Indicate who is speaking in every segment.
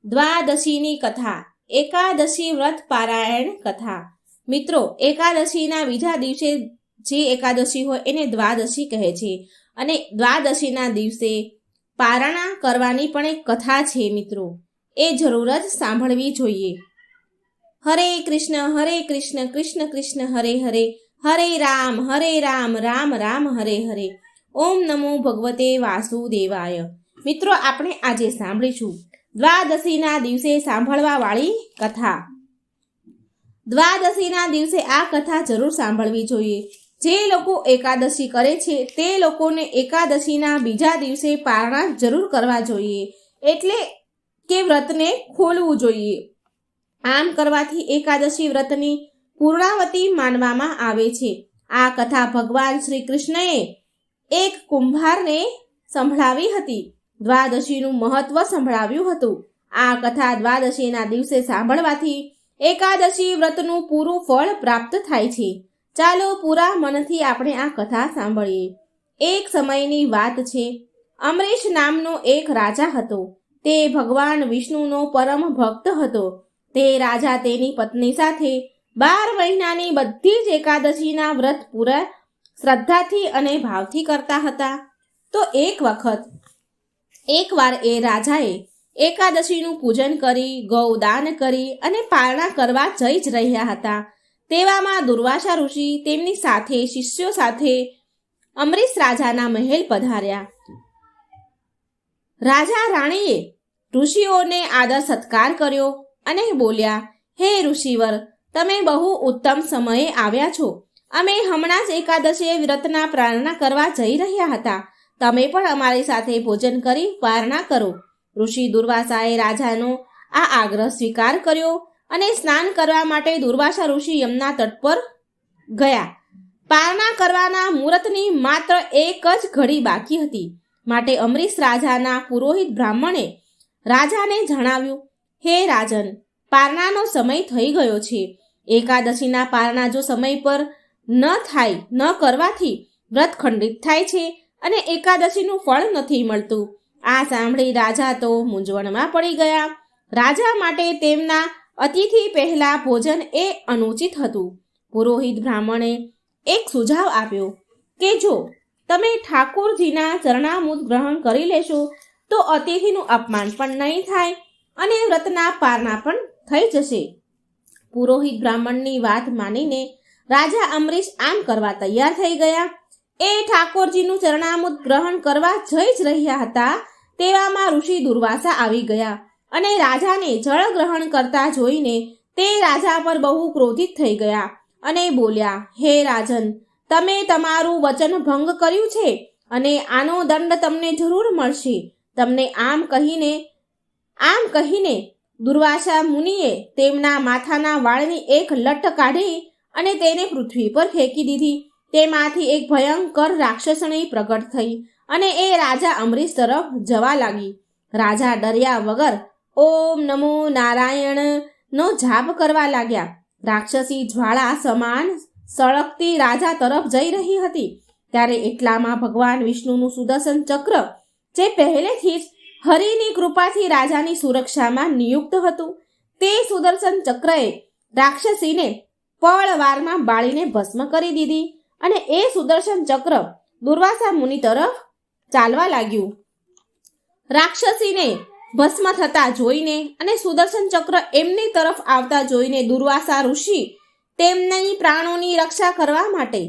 Speaker 1: દ્વાદશીની કથા, એકાદશી વ્રત પારાયણ કથા। મિત્રો, એકાદશીના બીજા દિવસે જે એકાદશી હોય એને દ્વાદશી કહે છે અને દ્વાદશીના દિવસે પારણા કરવાની પણ એક કથા છે। મિત્રો, એ જરૂર જ સાંભળવી જોઈએ। હરે કૃષ્ણ કૃષ્ણ કૃષ્ણ હરે હરે, હરે રામ રામ રામ હરે હરે। ઓમ નમો ભગવતે વાસુદેવાય। મિત્રો, આપણે આજે સાંભળીશું દ્વાદશીના દિવસે સાંભળવા વાળી કથા। દ્વાદશીના દિવસે આ કથા જરૂર સાંભળવી જોઈએ। જે લોકો એકાદશી કરે છે તે લોકોને એકાદશીના બીજા દિવસે પારણા જરૂર કરવા જોઈએ, એટલે કે વ્રતને ખોલવું જોઈએ। આમ કરવાથી એકાદશી વ્રતની પૂર્ણાવતી માનવામાં આવે છે। આ કથા ભગવાન શ્રી કૃષ્ણએ એક કુંભારને સંભળાવી હતી। દ્વાદશીનું મહત્વ સંભળાવ્યું હતું। આ કથા દ્વાદશીના દિવસે સાંભળવાથી એકાદશી વ્રતનું પૂરું ફળ પ્રાપ્ત થાય છે। ચાલો પૂરા મનથી આપણે આ કથા સાંભળીએ। એક સમયની વાત છે। અમરીશ નામનો એક રાજા હતો। તે ભગવાન વિષ્ણુનો પરમ ભક્ત હતો। તે રાજા તેની પત્ની સાથે 12 મહિનાની બધી જ એકાદશીના વ્રત પૂરા શ્રદ્ધાથી અને ભાવથી કરતા હતા। તો એકવાર એ રાજાએ એકાદશીનું પૂજન કરી, ગૌદાન કરી અને પારણા કરવા જઈ જ રહ્યા હતા। તેવામાં દુર્વાસા ઋષિ તેમની સાથે શિષ્યો સાથે અમરીશ રાજાના મહેલ પધાર્યા। રાજા રાણીએ ઋષિઓને આદર સત્કાર કર્યો અને બોલ્યા, હે ઋષિવર, તમે બહુ ઉત્તમ સમયે આવ્યા છો। અમે હમણાં જ એકાદશી વ્રતના પારણા કરવા જઈ રહ્યા હતા। તમે પણ અમારી સાથે ભોજન કરી પારણા કરો। ઋષિ દુર્વાસાએ રાજાનો આ આગ્રહ સ્વીકાર કર્યો અને સ્નાન કરવા માટે દુર્વાસા ઋષિ યમુના તટ પર ગયા। પારણા કરવાના મુહૂર્તની માત્ર એક જ ઘડી બાકી હતી, માટે અમરીશ રાજાના પુરોહિત બ્રાહ્મણે રાજાને જણાવ્યું, હે રાજન, પારણાનો સમય થઈ ગયો છે। એકાદશીના પારણા જો સમય પર ન કરવાથી વ્રત ખંડિત થાય છે અને એકાદશીનું ફળ નથી મળતું। આ સાંભળી રાજા તો મૂંઝવણમાં પડી ગયા। રાજા માટે તેમના અતિથિ પહેલા ભોજન એ અનુચિત હતું। પુરોહિત બ્રાહ્મણે એક સુઝાવ આપ્યો કે જો તમે ઠાકોરજીના ચરણામૃત ગ્રહણ કરી લેશો તો અતિથિનું અપમાન પણ નહીં થાય અને વ્રતના પારણા પણ થઈ જશે। પુરોહિત બ્રાહ્મણની વાત માનીને રાજા અમરીશ આમ કરવા તૈયાર થઈ ગયા। એ ઠાકોરજીનું ચરણામૃત ગ્રહણ કરવા જઈ જ રહ્યા હતા, તેવામાં ઋષિ દુર્વાસા આવી ગયા અને રાજાને જળ ગ્રહણ કરતા જોઈને તે રાજા પર બહુ ક્રોધિત થઈ ગયા અને બોલ્યા, હે રાજન, તમે તમારું વચન ભંગ કર્યું છે અને આનો દંડ તમને જરૂર મળશે। તમને આમ કહીને દુર્વાસા મુનિએ તેમના માથાના વાળની એક લટ કાઢી અને તેને પૃથ્વી પર ફેંકી દીધી। તેમાંથી એક ભયંકર રાક્ષસણી પ્રગટ થઈ અને એ રાજા અમરીશ તરફ જવા લાગી। રાજા ડર્યા વગર ઓમ નમો નારાયણનો જાપ કરવા લાગ્યા। રાક્ષસી જ્વાળા સમાન સળગતી રાજા તરફ જઈ રહી હતી। ત્યારે એટલામાં ભગવાન વિષ્ણુનું સુદર્શન ચક્ર, જે પહેલેથી જ હરિની કૃપાથી રાજાની સુરક્ષામાં નિયુક્ત હતું, તે સુદર્શન ચક્રએ રાક્ષસીને પળવારમાં બાળીને ભસ્મ કરી દીધી અને એ સુદર્શન ચક્ર દુર્વાસા મુનિ તરફ ચાલવા લાગ્યું। રાક્ષસીને ભસ્મ થતા જોઈને અને સુદર્શન ચક્ર એમની તરફ આવતા જોઈને દુર્વાસા ઋષિ તેમની પ્રાણોની રક્ષા કરવા માટે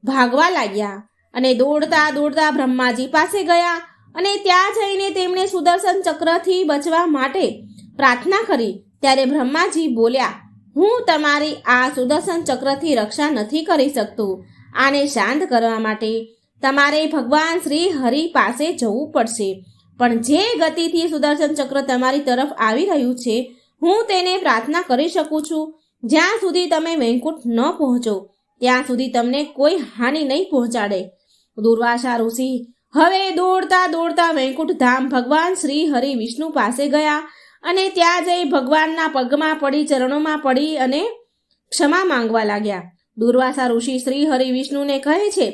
Speaker 1: ભાગવા લાગ્યા અને દોડતા દોડતા બ્રહ્માજી પાસે ગયા અને ત્યાં જઈને તેમણે સુદર્શન ચક્રથી બચવા માટે પ્રાર્થના કરી। ત્યારે બ્રહ્માજી બોલ્યા, હું તમારી આ સુદર્શન ચક્રથી રક્ષા નથી કરી શકતો। આને શાંત કરવા માટે તમારે ભગવાન શ્રી હરિ પાસે જવું પડશે। પણ જે ગતિથી સુદર્શન ચક્ર તમારી તરફ આવી રહ્યું છે, હું તેને પ્રાર્થના કરી શકું છું। જ્યાં સુધી તમે વૈકુંઠ ન પહોંચો ત્યાં સુધી તમને કોઈ હાનિ નહીં પહોંચાડે। દુર્વાસા ઋષિ હવે દોડતા દોડતા વૈકુંઠ ધામ ભગવાન શ્રી હરિ વિષ્ણુ પાસે ગયા અને ત્યાં જઈ ભગવાનના પગમાં પડી, ચરણોમાં પડી અને ક્ષમા માંગવા લાગ્યા। દુર્વાસા ઋષિ શ્રી હરિ વિષ્ણુને કહે છે,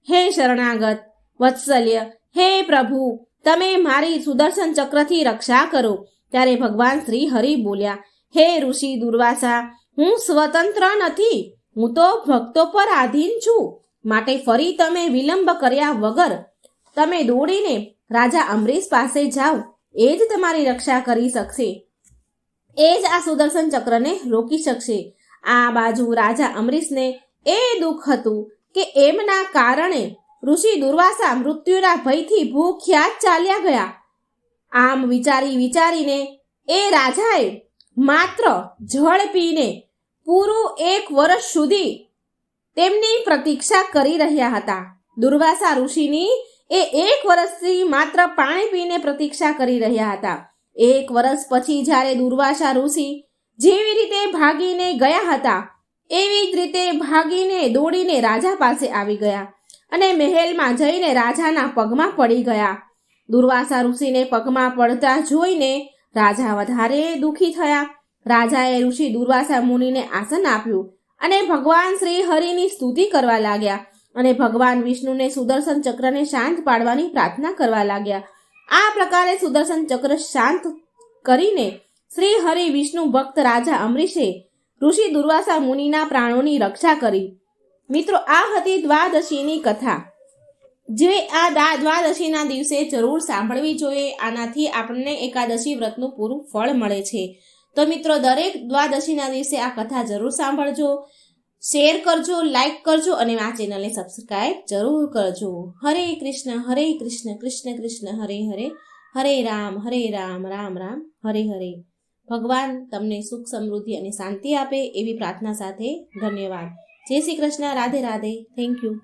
Speaker 1: હે શરણાગત વત્સલ્ય, હે પ્રભુ, તમે મારી સુદર્શન ચક્રથી રક્ષા કરો। ત્યારે ભગવાન શ્રી હરિ બોલ્યા, હે ઋષિ દુર્વાસા, હું સ્વતંત્ર નથી, હું તો ભક્તો પર આધીન છું. માટે ફરી તમે વિલંબ કર્યા વગર તમે દોડીને રાજા અમરીશ પાસે જાઓ, એ જ તમારી રક્ષા કરી શકશે, એ જ આ સુદર્શન ચક્રને રોકી શકશે. આ બાજુ રાજા અમરીશને એ દુઃખ હતું કે એમના કારણે ઋષિ દુર્વાસા મૃત્યુના ભયથી ભૂખ્યા જ ચાલ્યા ગયા. આમ વિચારીને એ રાજાએ માત્ર જળ પીને પૂરું 1 વર્ષ સુધી તેમની પ્રતીક્ષા કરી રહ્યા હતા. દુર્વાસા ઋષિની એ 1 વર્ષથી માત્ર પાણી પીને પ્રતીક્ષા કરી રહ્યા હતા. 1 વર્ષ પછી જ્યારે દુર્વાસા ઋષિ જેવી રીતે ભાગીને ગયા હતા એવી જ રીતે ભાગીને દોડીને રાજા પાસે આવી ગયા અને મહેલમાં જઈને રાજાના પગમાં પડી ગયા. દુર્વાસા ઋષિને પગમાં પડતા જોઈને રાજા વધારે દુઃખી થયા. રાજાએ ઋષિ દુર્વાસા મુનિને આસન આપ્યું અને ભગવાન શ્રી હરિની સ્તુતિ કરવા લાગ્યા અને ભગવાન વિષ્ણુને સુદર્શન ચક્રને શાંત પાડવાની પ્રાર્થના કરવા લાગ્યા. આ પ્રકારે સુદર્શન ચક્ર શાંત કરીને શ્રી હરિ વિષ્ણુ ભક્ત રાજા અમરીશે ઋષિ દુર્વાસા મુનિના પ્રાણોની રક્ષા કરી. મિત્રો, આ હતી દ્વાદશીની કથા, જે આ દ્વાદશીના દિવસે જરૂર સાંભળવી જોઈએ. આનાથી આપણને એકાદશી વ્રતનું પૂરું ફળ મળે છે. તો મિત્રો, દરેક દ્વાદશીના દિવસે આ કથા જરૂર સાંભળજો, શેર કરજો, લાઈક કરજો અને આ ચેનલને સબસ્ક્રાઈબ જરૂર કરજો. હરે કૃષ્ણ કૃષ્ણ કૃષ્ણ હરે હરે, હરે રામ રામ રામ હરે હરે. ભગવાન તમને સુખ, સમૃદ્ધિ અને શાંતિ આપે એવી પ્રાર્થના સાથે ધન્યવાદ. જય શ્રી કૃષ્ણ. રાધે રાધે. Thank you.